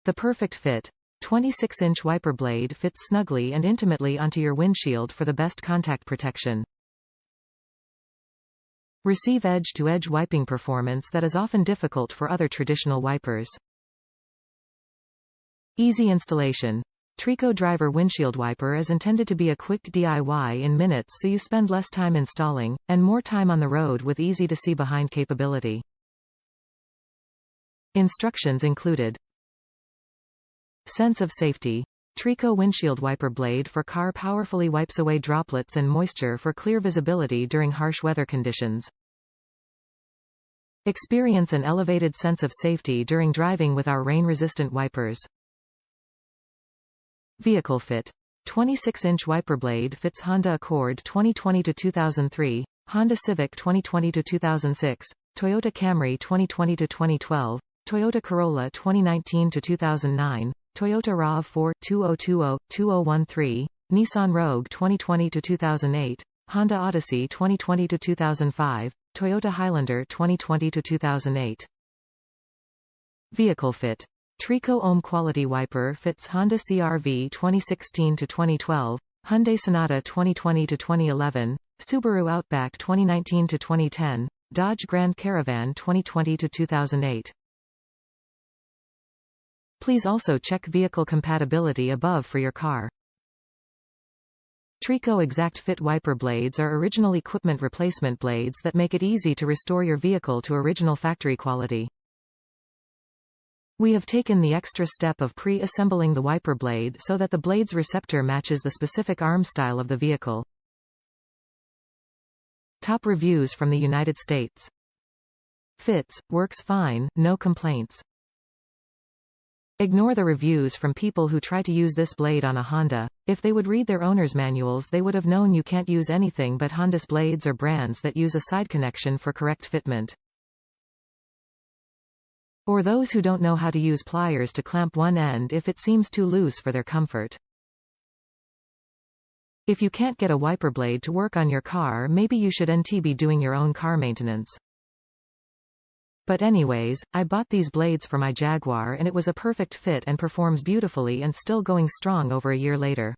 The perfect fit. 26-inch wiper blade fits snugly and intimately onto your windshield for the best contact protection. Receive edge-to-edge wiping performance that is often difficult for other traditional wipers. Easy installation. Trico Driver Windshield Wiper is intended to be a quick DIY in minutes, so you spend less time installing, and more time on the road with easy-to-see behind capability. Instructions included. Sense of safety. Trico windshield wiper blade for car powerfully wipes away droplets and moisture for clear visibility during harsh weather conditions. Experience an elevated sense of safety during driving with our rain-resistant wipers. Vehicle fit. 26-inch wiper blade fits Honda Accord 2020-2003, Honda Civic 2020-2006, Toyota Camry 2020-2012, Toyota Corolla 2019-2009, Toyota RAV4 2020-2013, Nissan Rogue 2020-2008, Honda Odyssey 2020-2005, Toyota Highlander 2020-2008. Vehicle fit. Trico Ohm Quality Wiper fits Honda CR-V 2016-2012, Hyundai Sonata 2020-2011, Subaru Outback 2019-2010, Dodge Grand Caravan 2020-2008. Please also check vehicle compatibility above for your car. Trico Exact Fit wiper blades are original equipment replacement blades that make it easy to restore your vehicle to original factory quality. We have taken the extra step of pre-assembling the wiper blade so that the blade's receptor matches the specific arm style of the vehicle. Top reviews from the United States. Fits, works fine, no complaints. Ignore the reviews from people who try to use this blade on a Honda. If they would read their owner's manuals, they would have known you can't use anything but Honda's blades or brands that use a side connection for correct fitment. Or those who don't know how to use pliers to clamp one end if it seems too loose for their comfort. If you can't get a wiper blade to work on your car, maybe you should be doing your own car maintenance. But anyways, I bought these blades for my Jaguar and it was a perfect fit and performs beautifully and still going strong over a year later.